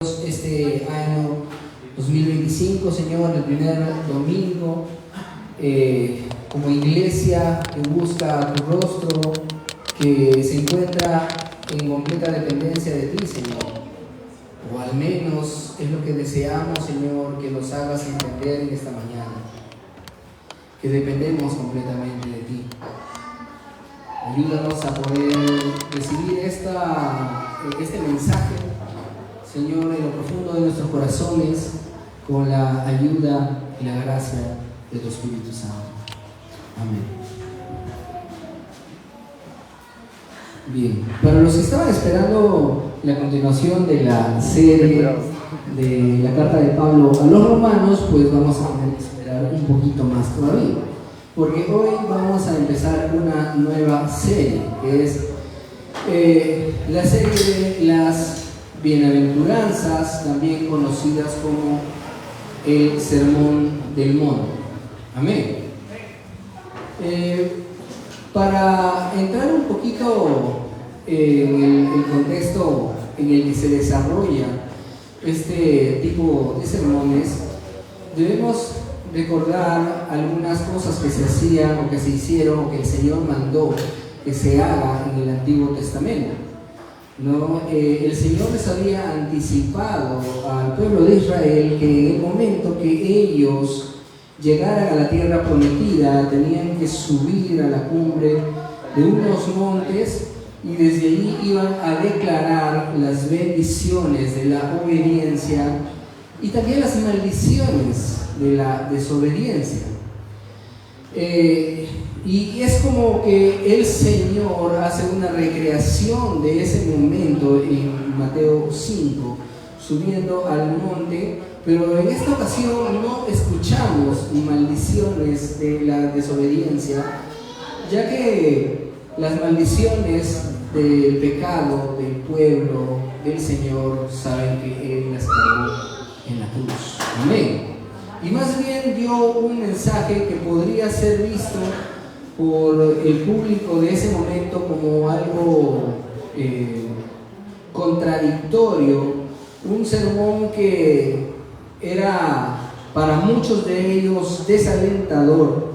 Este año 2025, Señor, el primer domingo, como iglesia que busca tu rostro, que se encuentra en completa dependencia de ti, Señor. O al menos es lo que deseamos, Señor, que nos hagas entender en esta mañana, que dependemos completamente de ti. Ayúdanos a poder recibir este mensaje, Señor, en lo profundo de nuestros corazones, con la ayuda y la gracia de tu Espíritu Santo. Amén. Bien, para los que estaban esperando la continuación de la serie de la carta de Pablo a los romanos, pues vamos a tener que esperar un poquito más todavía, porque hoy vamos a empezar una nueva serie, que es la serie de las bienaventuranzas, también conocidas como el Sermón del Monte. Amén. Para entrar un poquito en el contexto en el que se desarrolla este tipo de sermones, debemos recordar algunas cosas que se hacían o que se hicieron o que el Señor mandó que se haga en el Antiguo Testamento. ¿No? El Señor les había anticipado al pueblo de Israel que en el momento que ellos llegaran a la tierra prometida tenían que subir a la cumbre de unos montes y desde allí iban a declarar las bendiciones de la obediencia y también las maldiciones de la desobediencia. Y es como que el Señor hace una recreación de ese momento en Mateo 5, subiendo al monte, pero en esta ocasión no escuchamos maldiciones de la desobediencia, ya que las maldiciones del pecado del pueblo del Señor saben que Él las cargó en la cruz. Amén. Y más bien dio un mensaje que podría ser visto por el público de ese momento como algo contradictorio, un sermón que era para muchos de ellos desalentador,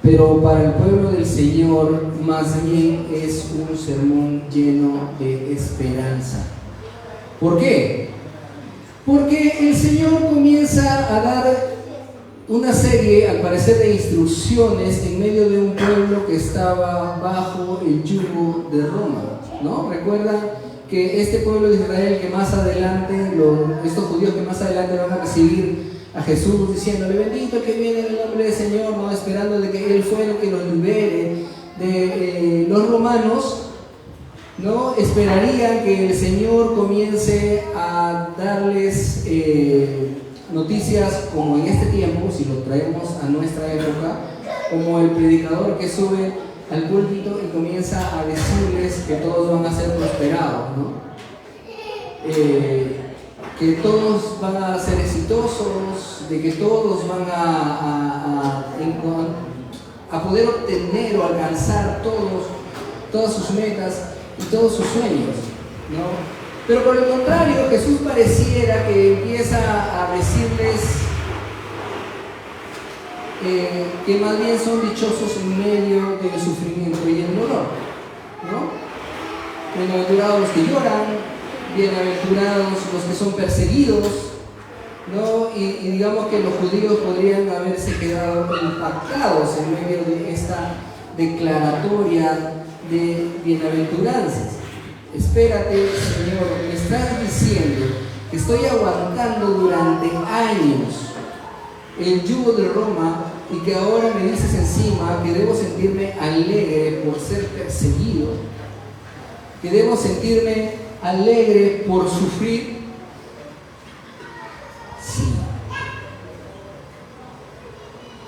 pero para el pueblo del Señor más bien es un sermón lleno de esperanza. ¿Por qué? Porque el Señor comienza a dar una serie, al parecer, de instrucciones en medio de un pueblo que estaba bajo el yugo de Roma, ¿no? Recuerdan que este pueblo de Israel que más adelante, estos judíos que más adelante van a recibir a Jesús diciéndole bendito el que viene en el nombre del Señor, ¿no? Esperando de que Él fue el que los libere de los romanos, ¿no? Esperarían que el Señor comience a darles noticias como en este tiempo, si lo traemos a nuestra época, como el predicador que sube al púlpito y comienza a decirles que todos van a ser prosperados, ¿no? Que todos van a ser exitosos, de que todos van a poder obtener o alcanzar todas sus metas y todos sus sueños, ¿no? Pero por el contrario, Jesús pareciera que empieza a decirles que más bien son dichosos en medio del sufrimiento y el dolor, ¿no? Bienaventurados los que lloran, bienaventurados los que son perseguidos, ¿no? Y digamos que los judíos podrían haberse quedado impactados en medio de esta declaratoria de bienaventuranzas. Espérate, Señor, me estás diciendo que estoy aguantando durante años el yugo de Roma y que ahora me dices encima que debo sentirme alegre por ser perseguido, que debo sentirme alegre por sufrir. Sí.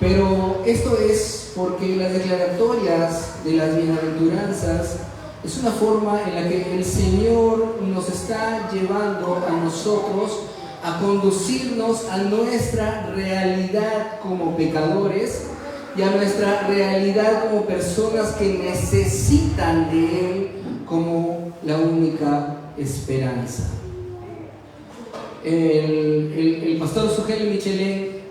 Pero esto es porque las declaratorias de las bienaventuranzas es una forma en la que el Señor nos está llevando a nosotros a conducirnos a nuestra realidad como pecadores y a nuestra realidad como personas que necesitan de Él como la única esperanza. el pastor Sugel Michelin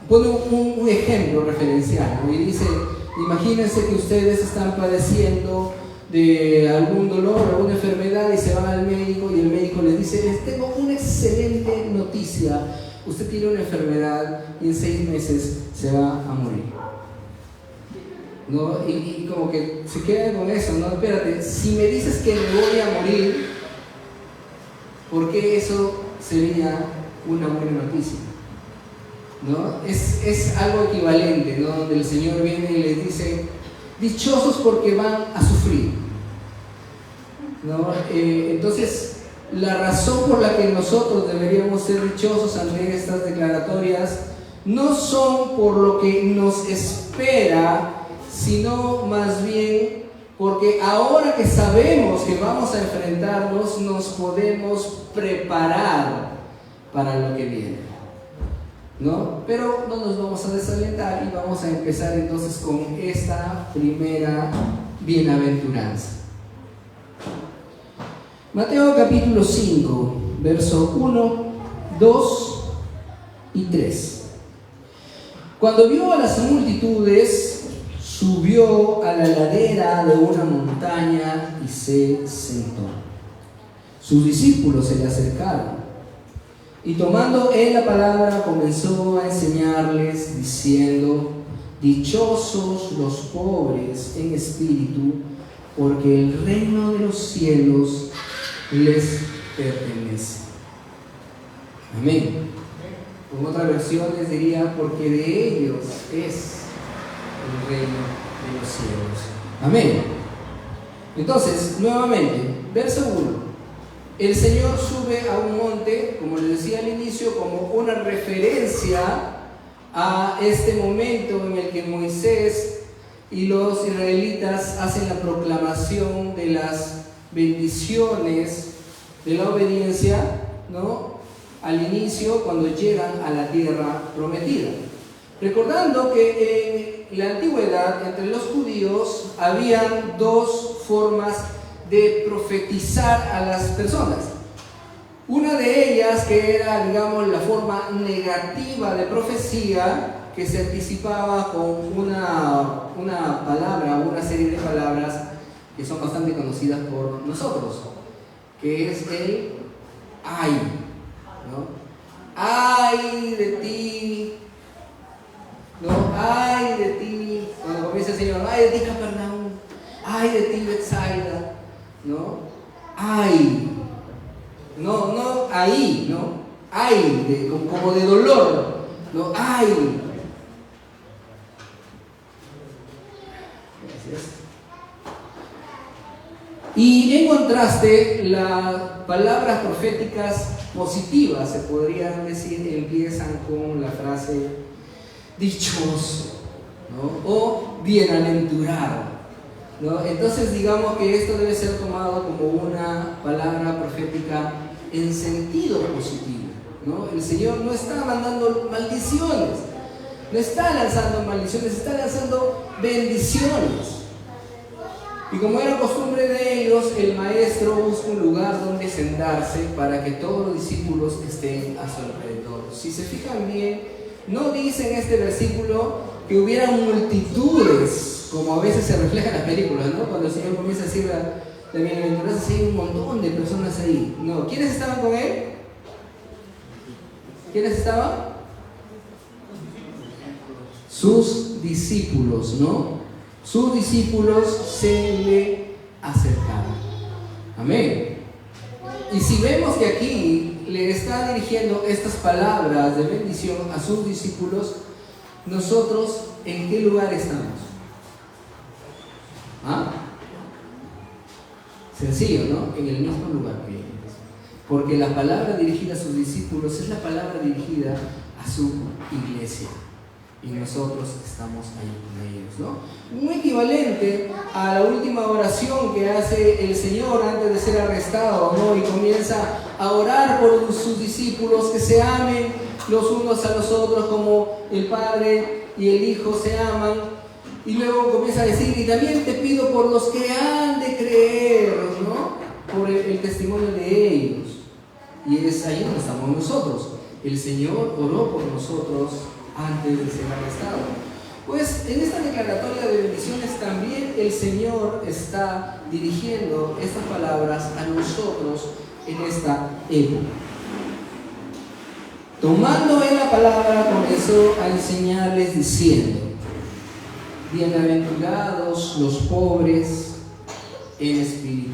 pone un ejemplo referencial, ¿no? Y dice, imagínense que ustedes están padeciendo de algún dolor, alguna enfermedad y se van al médico y el médico les dice, les tengo una excelente noticia, usted tiene una enfermedad y en 6 meses se va a morir, ¿no? Y como que se queda con eso, ¿no? Espérate, si me dices que me voy a morir, ¿por qué eso sería una buena noticia? ¿No? Es algo equivalente, ¿no? Donde el Señor viene y les dice, dichosos porque van a sufrir, ¿no? Entonces, la razón por la que nosotros deberíamos ser dichosos ante estas declaratorias no son por lo que nos espera, sino más bien porque ahora que sabemos que vamos a enfrentarnos, nos podemos preparar para lo que viene, ¿no? Pero no nos vamos a desalentar y vamos a empezar entonces con esta primera bienaventuranza. Mateo capítulo 5, verso 1, 2 y 3. Cuando vio a las multitudes, subió a la ladera de una montaña y se sentó. Sus discípulos se le acercaron y tomando él la palabra comenzó a enseñarles diciendo, dichosos los pobres en espíritu, porque el reino de los cielos les pertenece. Amén. En otra versión les diría, porque de ellos es el reino de los cielos. Amén. Entonces, nuevamente, verso 1. El Señor sube a un monte, como les decía al inicio, como una referencia a este momento en el que Moisés y los israelitas hacen la proclamación de las bendiciones de la obediencia, ¿no? Al inicio, cuando llegan a la tierra prometida. Recordando que en la antigüedad, entre los judíos, habían 2 formas de profetizar a las personas. Una de ellas, que era, digamos, la forma negativa de profecía, que se anticipaba con una palabra, una serie de palabras que son bastante conocidas por nosotros, que es el ay, ¿no? Ay de ti, ¿no? Ay de ti, cuando comienza el Señor, ay de ti Capernaum, ay de ti Betsaida, ¿no? Ay, no ahí, ¿no? Ay, como de dolor, ¿no? Ay. Gracias. Y en contraste, las palabras proféticas positivas, se podrían decir, empiezan con la frase dichoso, ¿no? O bienaventurado, ¿no? Entonces digamos que esto debe ser tomado como una palabra profética en sentido positivo, ¿no? El Señor no está mandando maldiciones, no está lanzando maldiciones, está lanzando bendiciones. Y como era costumbre de ellos, el maestro busca un lugar donde sentarse para que todos los discípulos estén a su alrededor. Si se fijan bien, no dice en este versículo que hubiera multitudes, como a veces se refleja en las películas, ¿no? Cuando el Señor comienza a decir la bienaventuranza, hay un montón de personas ahí. No, ¿quiénes estaban con él? ¿Quiénes estaban? Sus discípulos, ¿no? Sus discípulos se le acercaron. Amén. Y si vemos que aquí le está dirigiendo estas palabras de bendición a sus discípulos, nosotros, ¿en qué lugar estamos? ¿Ah? Sencillo, ¿no? En el mismo lugar que ellos. Porque la palabra dirigida a sus discípulos es la palabra dirigida a su iglesia. Y nosotros estamos ahí con ellos, ¿no? Un equivalente a la última oración que hace el Señor antes de ser arrestado, ¿no? Y comienza a orar por sus discípulos, que se amen los unos a los otros como el Padre y el Hijo se aman. Y luego comienza a decir, y también te pido por los que han de creer, ¿no? Por el testimonio de ellos. Y es ahí donde estamos nosotros. El Señor oró por nosotros antes de ser arrestado. Pues en esta declaratoria de bendiciones también el Señor está dirigiendo estas palabras a nosotros en esta época. Tomando en la palabra, comenzó a enseñarles diciendo: bienaventurados los pobres en espíritu,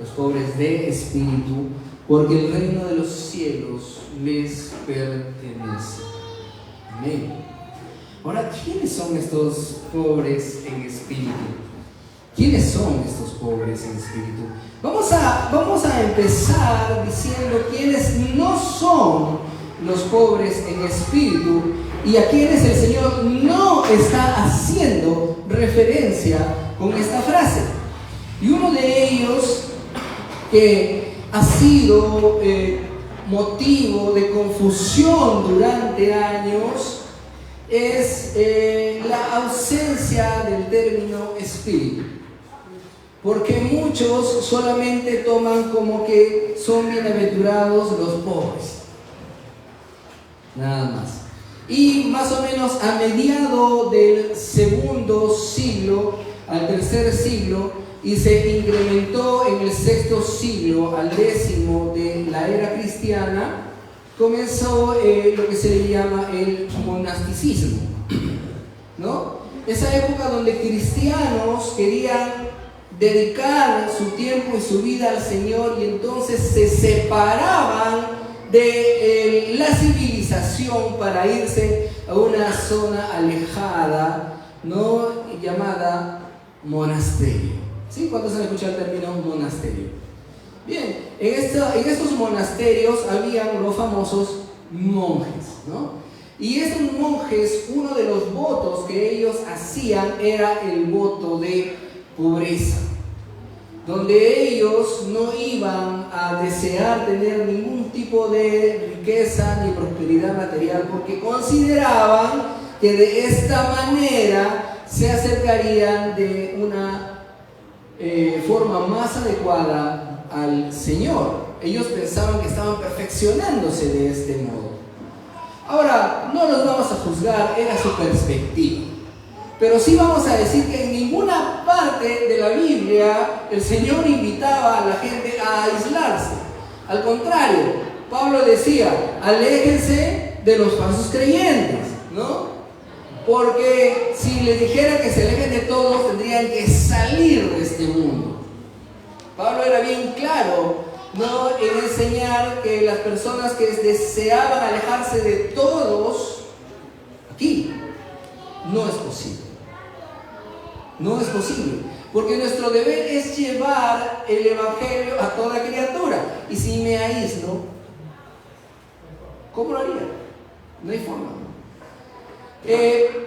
los pobres de espíritu, porque el reino de los cielos les pertenece. Amén. Ahora, ¿quiénes son estos pobres en espíritu? ¿Quiénes son estos pobres en espíritu? Vamos a empezar diciendo quiénes no son los pobres en espíritu y a quienes el Señor no está haciendo referencia con esta frase. Y uno de ellos que ha sido motivo de confusión durante años es la ausencia del término espíritu, porque muchos solamente toman como que son bienaventurados los pobres, nada más. Y más o menos a mediado del segundo siglo al tercer siglo, y se incrementó en el sexto siglo al 10º de la era cristiana, comenzó lo que se le llama el monasticismo, ¿no? Esa época donde cristianos querían dedicar su tiempo y su vida al Señor, y entonces se separaban de la civilización para irse a una zona alejada, ¿no?, llamada monasterio. ¿Sí? ¿Cuántos han escuchado el término monasterio? Bien, en estos monasterios habían los famosos monjes, ¿no? Y estos monjes, uno de los votos que ellos hacían era el voto de pobreza, donde ellos no iban a desear tener ningún tipo de riqueza ni prosperidad material, porque consideraban que de esta manera se acercarían de una forma más adecuada al Señor. Ellos pensaban que estaban perfeccionándose de este modo. Ahora, no los vamos a juzgar, era su perspectiva, pero sí vamos a decir que en ninguna parte de la Biblia el Señor invitaba a la gente a aislarse. Al contrario, Pablo decía: aléjense de los falsos creyentes, ¿no? Porque si les dijera que se alejen de todos, tendrían que salir de este mundo. Pablo era bien claro, ¿no?, en enseñar que las personas que deseaban alejarse de todos, aquí, no es posible. No es posible, porque nuestro deber es llevar el Evangelio a toda criatura. Y si me aíslo, ¿cómo lo haría? No hay forma.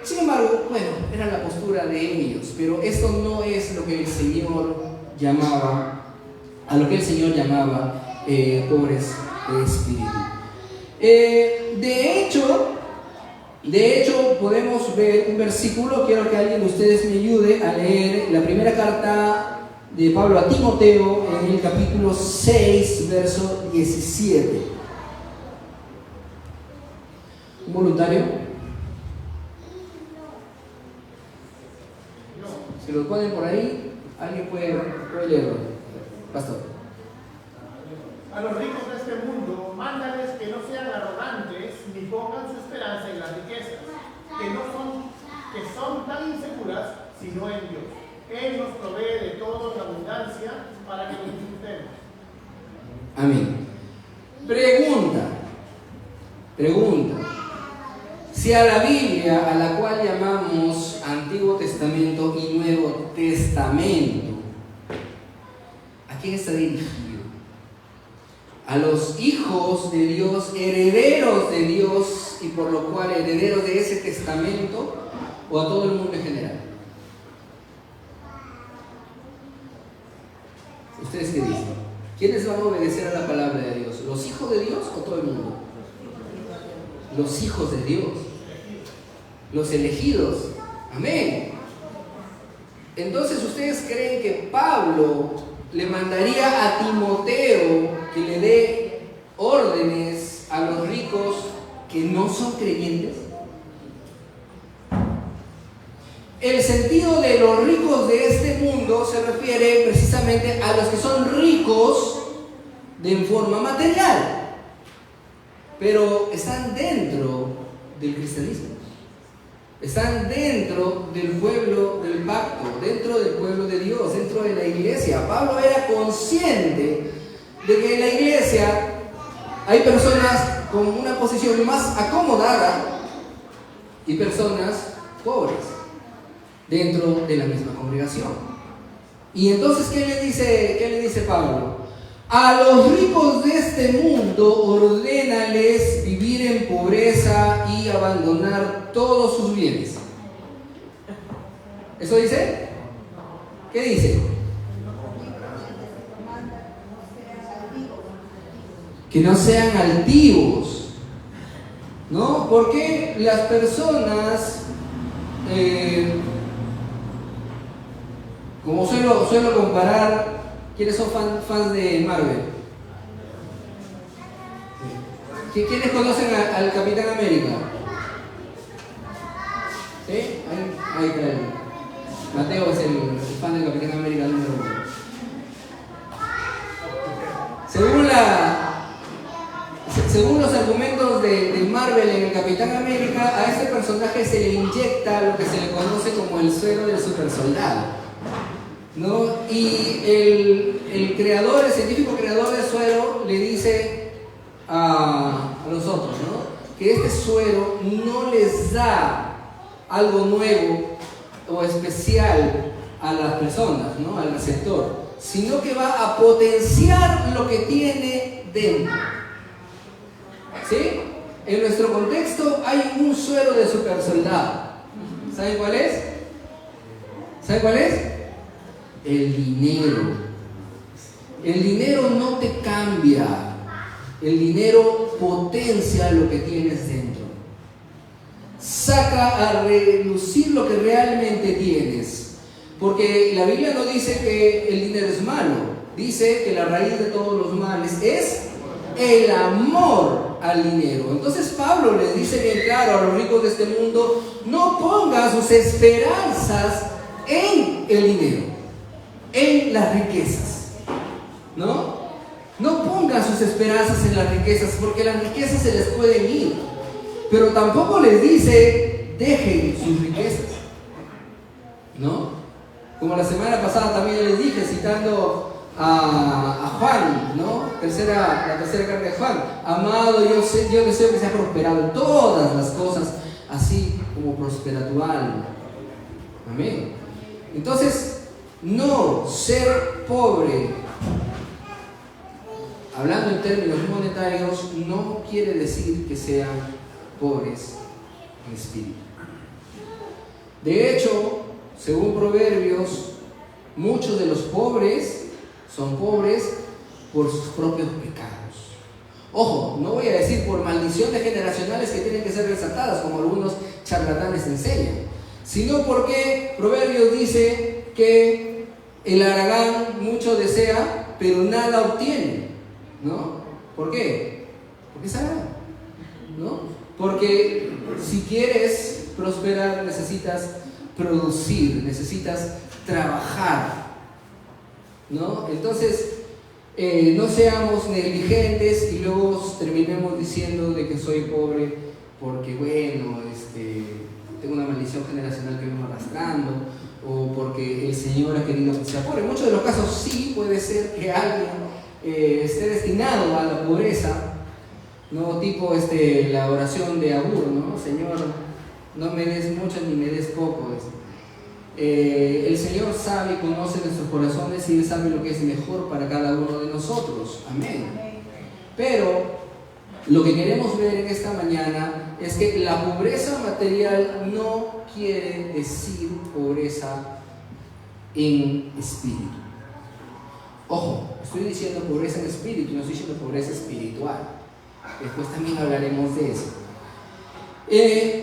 Sin embargo, bueno, era la postura de ellos, pero esto no es lo que el Señor llamaba, a lo que el Señor llamaba pobres de espíritu. De hecho, podemos ver un versículo. Quiero que alguien de ustedes me ayude a leer la primera carta de Pablo a Timoteo, en el capítulo 6, verso 17. ¿Un voluntario? Si lo ponen por ahí, alguien puede leerlo. Pastor. A los ricos de este mundo, mándales que no sean arrogantes ni pongan su esperanza en las riquezas, que son tan inseguras, sino en Dios. Él nos provee de todo en abundancia para que lo disfrutemos. Amén. Pregunta. Si a la Biblia, a la cual llamamos Antiguo Testamento y Nuevo Testamento, ¿a quién está dirigido? A los hijos de Dios, herederos de Dios, y por lo cual herederos de ese testamento, o a todo el mundo en general. ¿Ustedes qué dicen? ¿Quiénes van a obedecer a la palabra de Dios? ¿Los hijos de Dios o todo el mundo? Los hijos de Dios, los elegidos. Amén. Entonces, ¿ustedes creen que Pablo le mandaría a Timoteo que le dé órdenes a los ricos que no son creyentes? El sentido de los ricos de este mundo se refiere precisamente a los que son ricos de forma material, pero están dentro del cristianismo, están dentro del pueblo del pacto, dentro del pueblo de Dios, dentro de la iglesia. Pablo era consciente de que en la iglesia hay personas con una posición más acomodada y personas pobres dentro de la misma congregación. Y entonces, ¿qué le dice Pablo? A los ricos de este mundo ordénales vivir en pobreza y abandonar todos sus bienes. ¿Eso dice? ¿Qué dice? Que no sean altivos, ¿no? Porque las personas, como suelo comparar, ¿quiénes son fans de Marvel? ¿Quiénes conocen al Capitán América? ¿Sí? Ahí está. Mateo es el fan del Capitán América número 1. Según los argumentos de Marvel en el Capitán América, a este personaje se le inyecta lo que se le conoce como el suero del supersoldado, ¿no? Y el científico creador del suero le dice a los otros, ¿no?, que este suero no les da algo nuevo o especial a las personas, ¿no?, al receptor, sino que va a potenciar lo que tiene dentro. ¿Sí? En nuestro contexto hay un suero de supersoldado. ¿Saben cuál es? ¿Saben cuál es? El dinero. El dinero no te cambia. El dinero potencia lo que tienes dentro. Saca a relucir lo que realmente tienes. Porque la Biblia no dice que el dinero es malo. Dice que la raíz de todos los males es el amor al dinero. Entonces Pablo les dice bien claro a los ricos de este mundo: no pongan sus esperanzas en el dinero, en las riquezas, ¿no? No pongan sus esperanzas en las riquezas, porque las riquezas se les pueden ir. Pero tampoco les dice dejen sus riquezas, ¿no? Como la semana pasada también les dije, citando a Juan, ¿no? La tercera carta de Juan: amado, yo deseo que sea prosperado en todas las cosas, así como prospera tu alma. Amén. Entonces, no ser pobre, hablando en términos monetarios, no quiere decir que sean pobres en espíritu. De hecho, según Proverbios, muchos de los pobres son pobres por sus propios pecados. Ojo, no voy a decir por maldiciones generacionales que tienen que ser desatadas, como algunos charlatanes enseñan, sino porque Proverbios dice que el haragán mucho desea, pero nada obtiene, ¿no? ¿Por qué? Porque es haragán, ¿no? Porque si quieres prosperar necesitas producir, necesitas trabajar, ¿no? Entonces, no seamos negligentes y luego terminemos diciendo de que soy pobre porque, bueno, tengo una maldición generacional que vengo arrastrando, o porque el Señor ha querido que sea pobre. En muchos de los casos sí puede ser que alguien esté destinado a la pobreza, ¿no? Tipo la oración de Agur, ¿no? Señor, no me des mucho ni me des poco. El Señor sabe y conoce nuestros corazones y Él sabe lo que es mejor para cada uno de nosotros. Amén. Pero lo que queremos ver en esta mañana es que la pobreza material no quiere decir pobreza en espíritu. Ojo, estoy diciendo pobreza en espíritu, no estoy diciendo pobreza espiritual. Después también hablaremos de eso.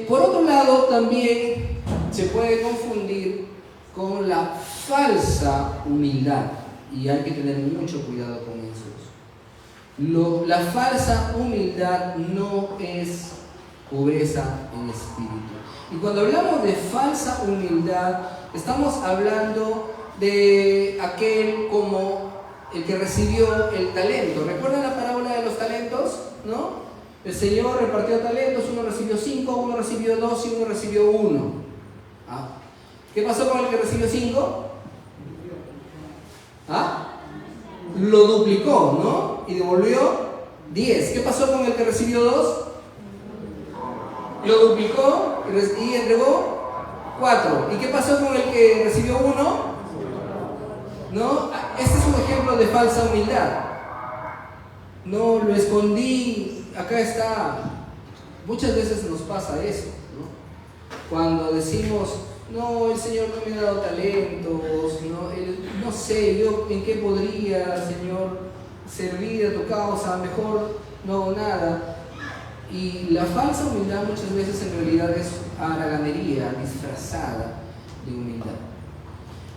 Por otro lado, también se puede confundir con la falsa humildad, y hay que tener mucho cuidado con eso. La falsa humildad no es pobreza en espíritu. Y cuando hablamos de falsa humildad, estamos hablando de aquel como el que recibió el talento. ¿Recuerdan la parábola de los talentos? ¿No? El Señor repartió talentos, uno recibió 5, uno recibió 2 y uno recibió 1. ¿Ah? ¿Qué pasó con el que recibió 5? ¿Ah? Lo duplicó, ¿no? Y devolvió 10. ¿Qué pasó con el que recibió 2? Lo duplicó y entregó 4. ¿Y qué pasó con el que recibió 1? ¿No? Este es un ejemplo de falsa humildad. No, lo escondí, acá está. Muchas veces nos pasa eso, ¿no? Cuando decimos, no, el Señor no me ha dado talentos, no sé, yo en qué podría, Señor, servir a tu causa, mejor no hago nada. Y la falsa humildad muchas veces en realidad es haraganería disfrazada de humildad.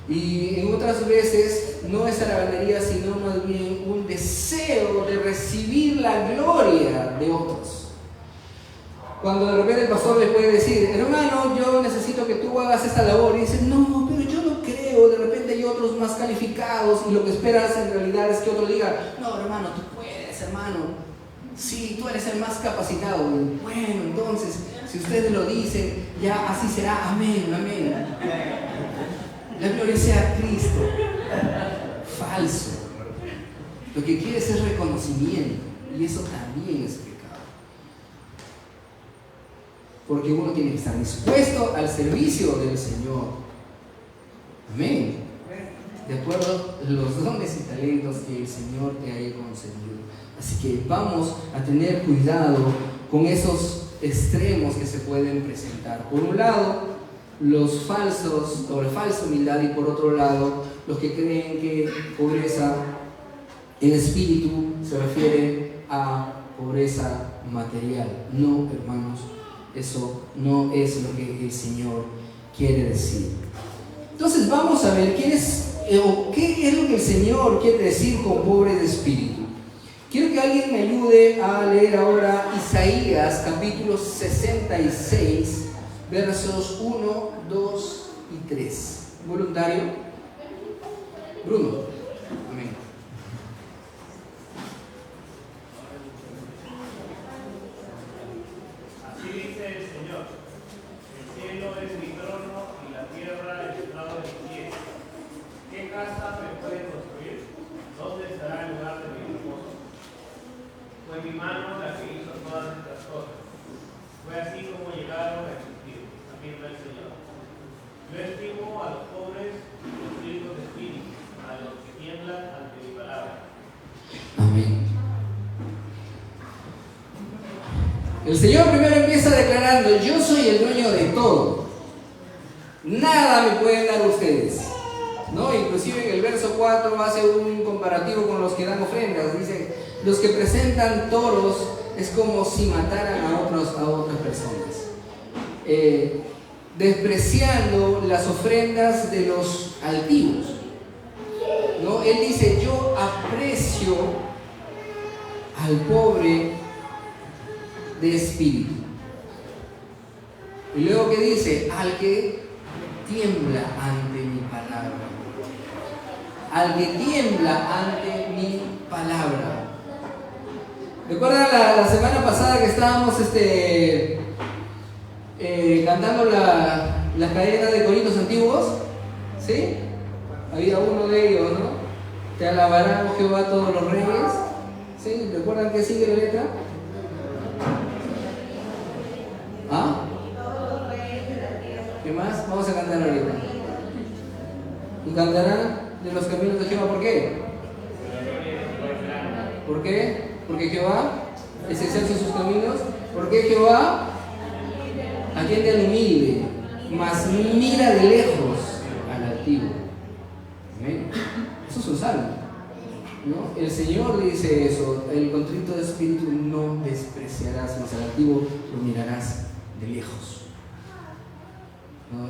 Y en otras veces no es haraganería, sino más bien un deseo de recibir la gloria de otros. Cuando de repente el pastor le puede decir, hermano, yo necesito que tú hagas esta labor, y dice, no, pero yo no creo, de repente hay otros más calificados, y lo que esperas en realidad es que otro diga, no, hermano, tú puedes, hermano. Sí, tú eres el más capacitado. Bueno, entonces, si ustedes lo dicen, ya así será. Amén, amén. La gloria sea a Cristo. Falso. Lo que quieres es reconocimiento. Y eso también es pecado. Porque uno tiene que estar dispuesto al servicio del Señor. Amén. De acuerdo a los dones y talentos que el Señor te haya concedido. Así que vamos a tener cuidado con esos extremos que se pueden presentar. Por un lado, los falsos o la falsa humildad, y por otro lado, los que creen que pobreza en espíritu se refiere a pobreza material. No, hermanos, eso no es lo que el Señor quiere decir. Entonces vamos a ver qué es lo que el Señor quiere decir con pobre de espíritu. Quiero que alguien me ayude a leer ahora Isaías capítulo 66, versos 1, 2 y 3. ¿Voluntario? Bruno. Amén. Así dice el Señor: el cielo es mi trono y la tierra el estrado de mis pies. ¿Qué casa me puede construir? ¿Dónde estará el lugar de mi reposo? Fue mi mano la que hizo todas estas cosas. Fue así como llegaron a existir, afirma el Señor. Yo estimo a los pobres y los ricos de espíritu, a los que tiemblan ante mi palabra. Amén. El Señor primero empieza declarando: yo soy el dueño de todo. Nada me pueden dar ustedes, ¿no? Inclusive en el verso 4 hace un comparativo con los que dan ofrendas. Dice: los que presentan toros es como si mataran a otras personas, despreciando las ofrendas de los altivos, ¿no? Él dice: yo aprecio al pobre de espíritu. Y luego que dice: al que tiembla ante mi palabra. Al que tiembla ante mi palabra. ¿Recuerdan la semana pasada que estábamos cantando la cadena de coritos antiguos? ¿Sí? Había uno de ellos, ¿no? Te alabarán, oh Jehová, todos los reyes. ¿Sí? ¿Recuerdan que sigue la letra? ¿Ah? ¿Qué más? Vamos a cantar ahorita. Y cantarán de los caminos de Jehová. ¿Por qué? ¿Por qué? Porque Jehová es excelso en sus caminos. Porque Jehová atiende al humilde, mas mira de lejos al altivo. ¿Amén? Eso es un salmo, ¿no? El Señor dice eso: el contrito de espíritu no despreciarás, mas al altivo lo mirarás de lejos, ¿no?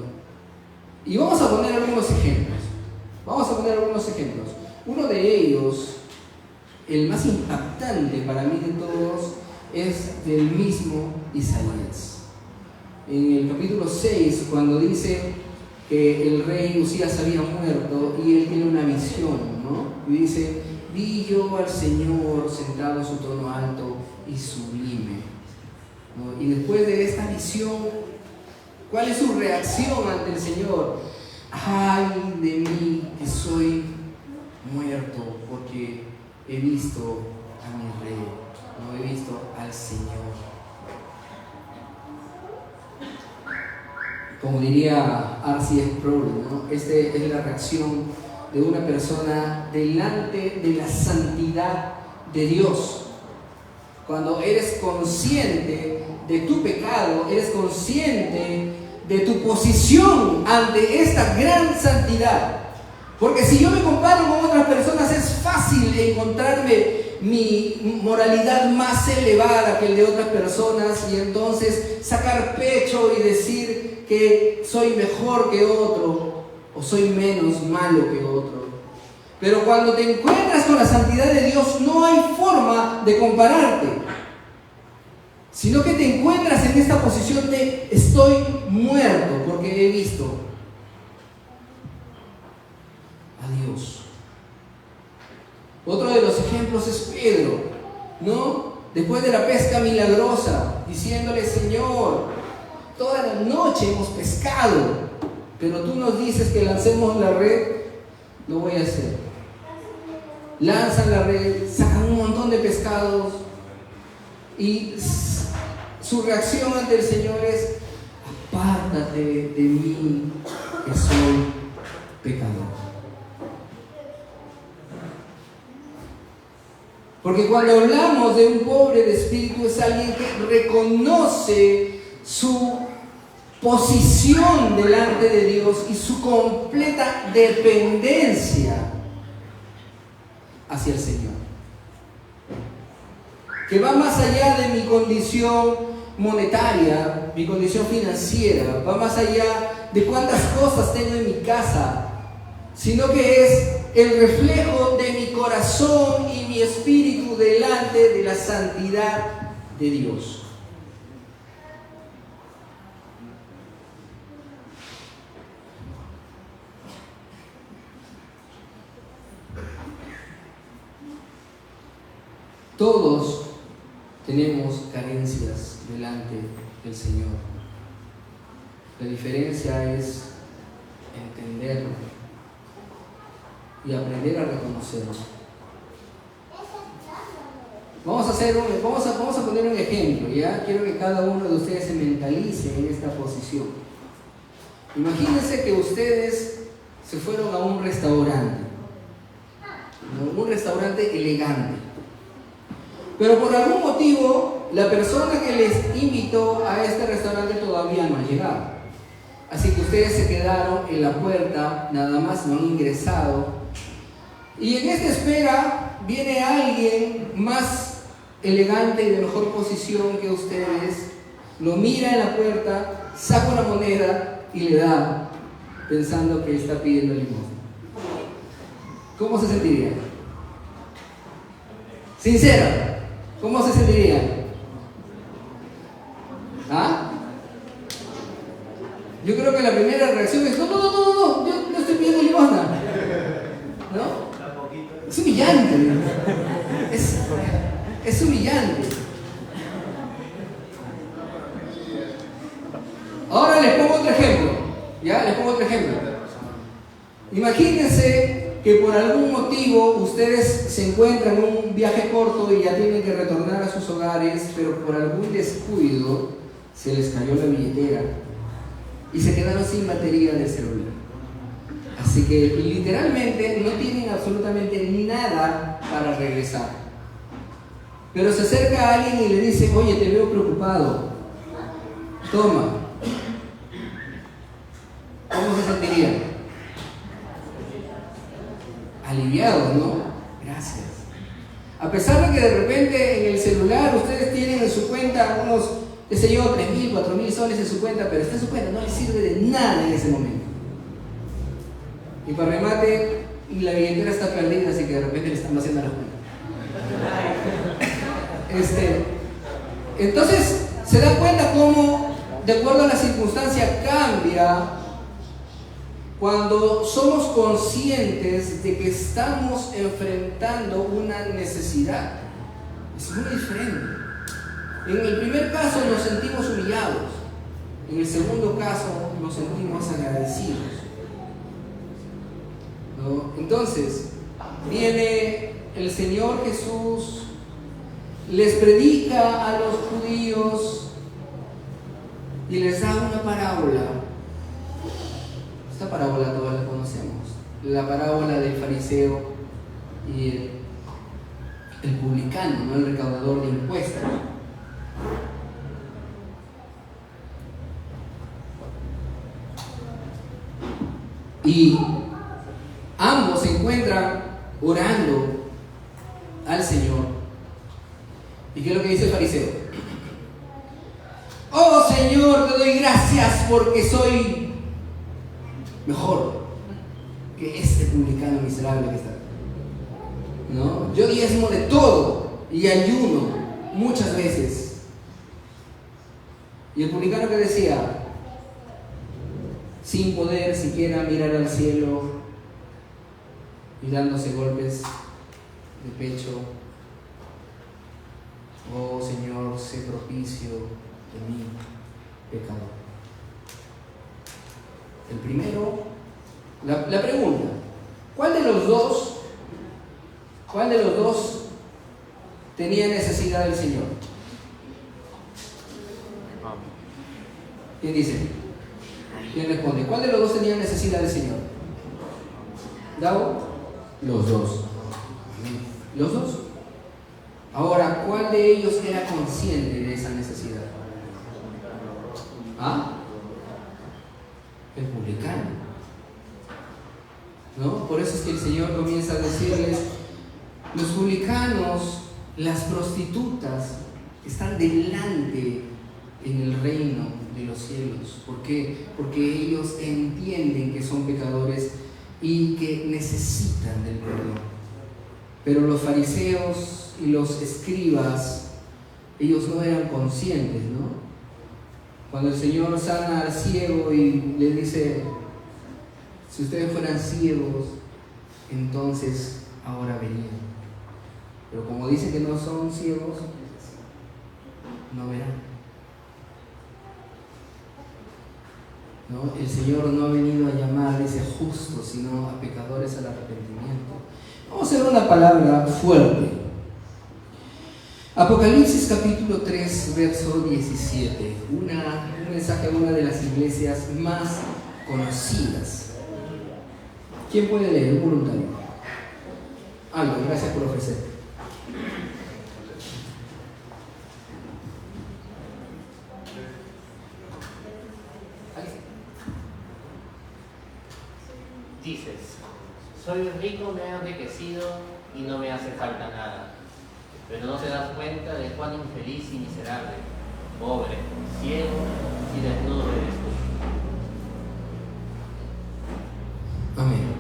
Y vamos a poner algunos ejemplos. Uno de ellos el más impactante para mí de todos es del mismo Isaías. En el capítulo 6, cuando dice que el rey Usías había muerto y él tiene una visión, ¿no? Y dice: vi yo al Señor sentado en su trono alto y sublime, ¿no? Y después de esta visión, ¿cuál es su reacción ante el Señor? Ay de mí que soy muerto, porque he visto a mi rey, no he visto al Señor. Como diría R.C. Sproul, ¿no? Esta es la reacción de una persona delante de la santidad de Dios. Cuando eres consciente de tu pecado, eres consciente de tu posición ante esta gran santidad. Porque si yo me comparo con otras personas, es fácil encontrarme mi moralidad más elevada que el de otras personas y entonces sacar pecho y decir que soy mejor que otro o soy menos malo que otro. Pero cuando te encuentras con la santidad de Dios, no hay forma de compararte, sino que te encuentras en esta posición de estoy muerto porque he visto a Dios. Otro de los ejemplos es Pedro, ¿no? Después de la pesca milagrosa, diciéndole: Señor, toda la noche hemos pescado, pero tú nos dices que lancemos la red, lo voy a hacer. Lanzan la red, sacan un montón de pescados y su reacción ante el Señor es: apártate de mí, que soy pecador. Porque cuando hablamos de un pobre de espíritu, es alguien que reconoce su posición delante de Dios y su completa dependencia hacia el Señor, que va más allá de mi condición monetaria, mi condición financiera, va más allá de cuántas cosas tengo en mi casa, sino que es el reflejo de mi corazón y mi espíritu delante de la santidad de Dios. Todos tenemos carencias delante del Señor. La diferencia es entenderlo y aprender a reconocerlo. Vamos a poner un ejemplo, ¿ya? Quiero que cada uno de ustedes se mentalice en esta posición. Imagínense que ustedes se fueron a un restaurante, ¿no? Un restaurante elegante. Pero por algún motivo, la persona que les invitó a este restaurante todavía no ha llegado. Así que ustedes se quedaron en la puerta, nada más, no han ingresado. Y en esta espera viene alguien más elegante y de mejor posición que ustedes, lo mira en la puerta, saca una moneda y le da, pensando que está pidiendo limosna. ¿Cómo se sentiría? Sincera, ¿cómo se sentiría? ¿Ah? Yo creo que la primera reacción es: no, yo no estoy pidiendo limosna, ¿no? Es humillante, es humillante. Ahora les pongo otro ejemplo, ¿ya? Les pongo otro ejemplo. Imagínense que por algún motivo ustedes se encuentran en un viaje corto y ya tienen que retornar a sus hogares, pero por algún descuido se les cayó la billetera y se quedaron sin batería del celular. Así que literalmente no tienen absolutamente nada para regresar. Pero se acerca a alguien y le dice: oye, te veo preocupado, toma. ¿Cómo se sentiría? Aliviado, ¿no? Gracias. A pesar de que de repente en el celular ustedes tienen en su cuenta unos, qué sé yo, 3.000, 4.000 soles en su cuenta, pero está en su cuenta, no les sirve de nada en ese momento. Y para remate, la billetera está perdida, así que de repente le están haciendo las cuentas. Entonces se da cuenta cómo, de acuerdo a la circunstancia, cambia cuando somos conscientes de que estamos enfrentando una necesidad. Es muy diferente. En el primer caso nos sentimos humillados, en el segundo caso nos sentimos agradecidos, ¿no? Entonces viene el Señor Jesús, les predica a los judíos y les da una parábola. Esta parábola todos la conocemos, la parábola del fariseo y el publicano, ¿no? El recaudador de impuestos. Y ambos se encuentran orando al Señor. ¿Y qué es lo que dice el fariseo? Oh Señor, te doy gracias porque soy mejor que este publicano miserable que está. ¿No? Yo diezmo de todo y ayuno muchas veces. Y el publicano que decía, sin poder siquiera mirar al cielo y dándose golpes de pecho: oh Señor, sé propicio de mí, pecador. El primero, la pregunta: ¿cuál de los dos tenía necesidad del Señor? ¿Quién dice? ¿Quién responde? ¿Cuál de los dos tenía necesidad del Señor? ¿Davo? Los dos. ¿Los dos? Ahora, ¿cuál de ellos era consciente de esa necesidad? ¿Ah? El publicano, ¿no? Por eso es que el Señor comienza a decirles: los publicanos, las prostitutas, están delante en el reino de los cielos. ¿Por qué? Porque ellos entienden que son pecadores y que necesitan del perdón. Pero los fariseos y los escribas, ellos no eran conscientes, ¿no? Cuando el Señor sana al ciego y le dice: si ustedes fueran ciegos, entonces ahora verían. Pero como dicen que no son ciegos, no verán. ¿No? El Señor no ha venido a llamar, dice, justos, sino a pecadores al arrepentimiento. Vamos a ver una palabra fuerte. Apocalipsis capítulo 3, verso 17. Un mensaje a una de las iglesias más conocidas. ¿Quién puede leer? Un voluntario. Algo, gracias por ofrecer. Dices: soy rico, me he enriquecido y no me hace falta nada. Pero no te das cuenta de cuán infeliz y miserable, pobre, ciego y desnudo eres tú. Amén.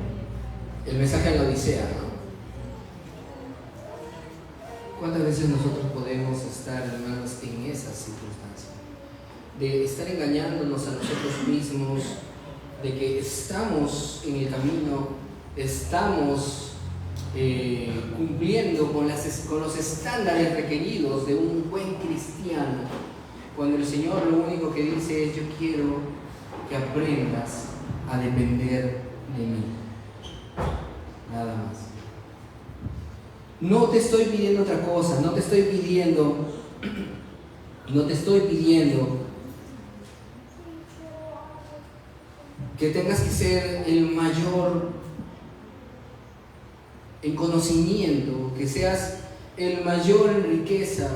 El mensaje a la Odisea, ¿no? ¿Cuántas veces nosotros podemos estar, hermanos, en esas circunstancias? De estar engañándonos a nosotros mismos, de que estamos en el camino, estamos cumpliendo con los estándares requeridos de un buen cristiano, cuando el Señor lo único que dice es: yo quiero que aprendas a depender de mí, nada más. No te estoy pidiendo otra cosa, no te estoy pidiendo que tengas que ser el mayor en conocimiento, que seas el mayor en riqueza,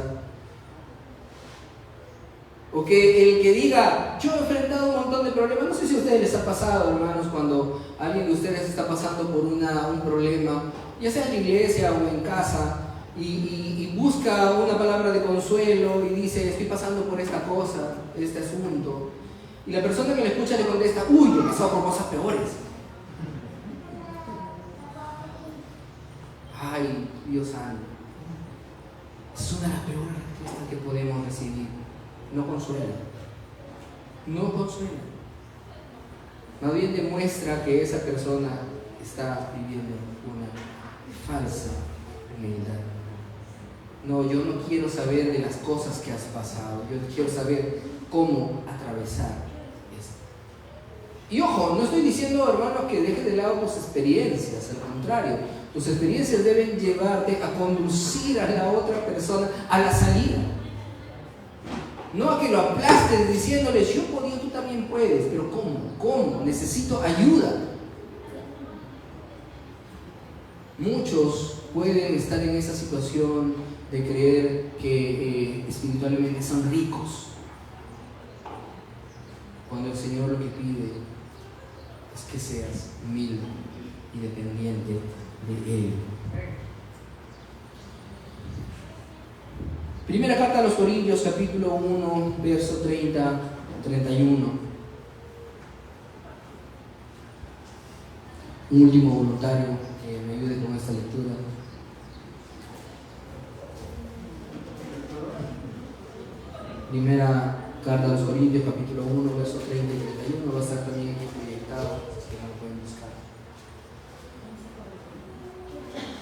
o que el que diga: yo he enfrentado un montón de problemas. No sé si a ustedes les ha pasado, hermanos, cuando alguien de ustedes está pasando por un problema, ya sea en la iglesia o en casa, y busca una palabra de consuelo y dice: estoy pasando por esta cosa, este asunto, y la persona que le escucha le contesta: uy, yo he pasado por cosas peores. Ay, Dios santo, es una de las peores respuesta que podemos recibir no consuela. No consuela. Más bien demuestra que esa persona está viviendo una falsa humildad. No, yo no quiero saber de las cosas que has pasado. Yo quiero saber cómo atravesar esto. Y ojo, no estoy diciendo, hermanos, que dejes de lado tus experiencias. Al contrario, tus experiencias deben llevarte a conducir a la otra persona a la salida. No a que lo aplastes diciéndole, yo podía, tú también puedes. Pero ¿cómo? ¿Cómo? Necesito ayuda. Muchos pueden estar en esa situación de creer que espiritualmente son ricos, cuando el Señor lo que pide es que seas humilde y dependiente de Él. Primera carta a los Corintios, capítulo 1, verso 30, 31. Un último voluntario que me ayude con esta lectura. Primera carta a los Corintios, capítulo 1, verso 30 y 31. Va a estar también aquí proyectado, si no lo pueden buscar.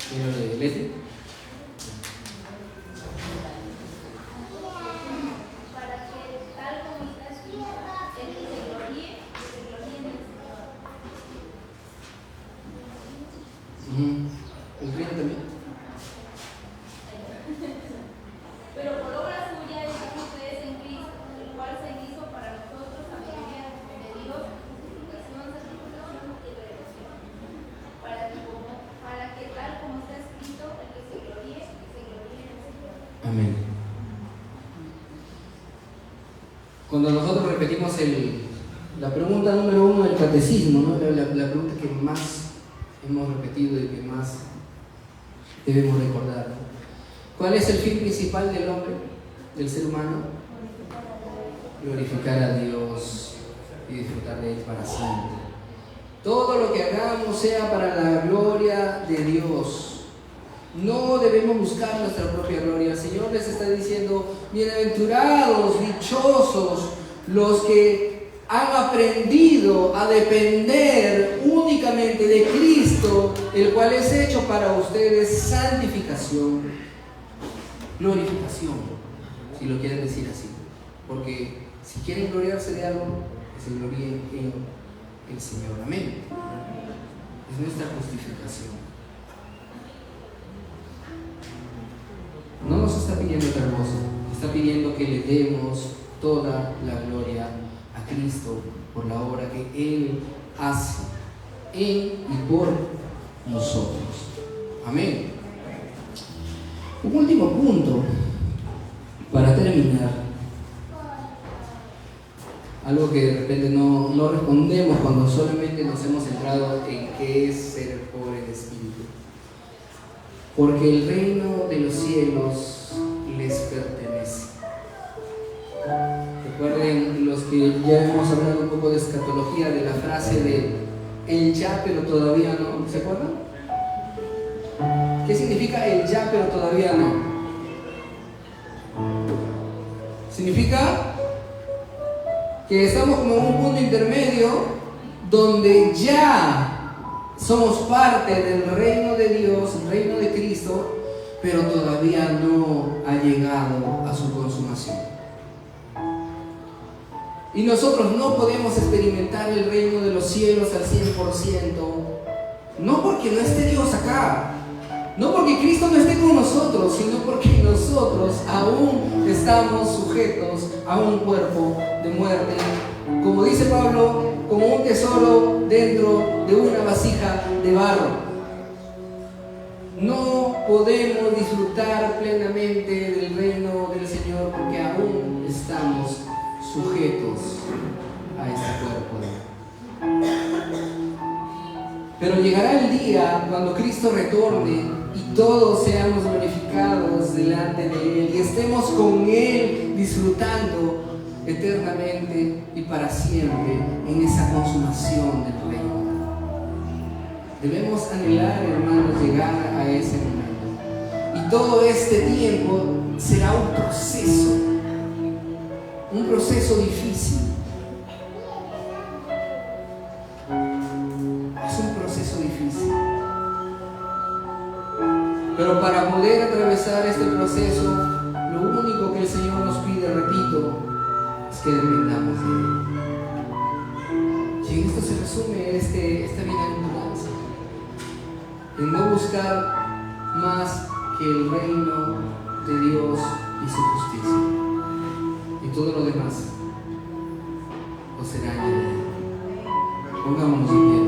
Señor Leti. ¿El 30 también? Pero por obra suya están ustedes en Cristo, el cual se hizo para nosotros sabiduría de Dios, justificación, santificación y redención, para que tal como está escrito, el que se gloríe en el Señor. Amén. Cuando nosotros repetimos la pregunta número 1 del catecismo, ¿no? la pregunta que más hemos repetido y que más debemos recordar, ¿no? ¿Cuál es el fin principal del hombre, del ser humano? Glorificar a Dios y disfrutar de Él para siempre. Todo lo que hagamos sea para la gloria de Dios. No debemos buscar nuestra propia gloria. El Señor les está diciendo, bienaventurados, dichosos, los que han aprendido a depender únicamente de Cristo, el cual es hecho para ustedes santificación, glorificación, si lo quieren decir así. Porque si quieren gloriarse de algo, que se gloríen en el Señor. Amén. Es nuestra justificación. No nos está pidiendo otra cosa, está pidiendo que le demos toda la gloria a Cristo por la obra que Él hace en y por nosotros. Amén. Un último punto para terminar, algo que de repente no respondemos cuando solamente nos hemos centrado en qué es ser pobre de espíritu. Porque el reino de los cielos les pertenece. Recuerden los que ya hemos hablado un poco de escatología, de la frase de el ya pero todavía no. ¿Se acuerdan? ¿Qué significa el ya pero todavía no? Significa que estamos como en un punto intermedio donde ya somos parte del reino de Dios, el reino de Cristo, pero todavía no ha llegado a su consumación. Y nosotros no podemos experimentar el reino de los cielos al 100%, no porque no esté Dios acá, no porque Cristo no esté con nosotros, sino porque nosotros aún estamos sujetos a un cuerpo de muerte, como dice Pablo, como un tesoro dentro de una vasija de barro. No podemos disfrutar plenamente del reino del Señor porque aún estamos sujetos a este cuerpo. Pero llegará el día cuando Cristo retorne y todos seamos glorificados delante de Él y estemos con Él disfrutando eternamente y para siempre en esa consumación del reino. Debemos anhelar, hermanos, llegar a ese momento. Y todo este tiempo será un proceso difícil. Es un proceso difícil. Pero para poder atravesar este proceso, lo único que el Señor nos pide, repito, es que dependamos de Él. Y en esto se resume esta bienaventuranza, en no buscar más que el reino de Dios y su justicia, y todo lo demás os será añadido. Pongámonos en pie.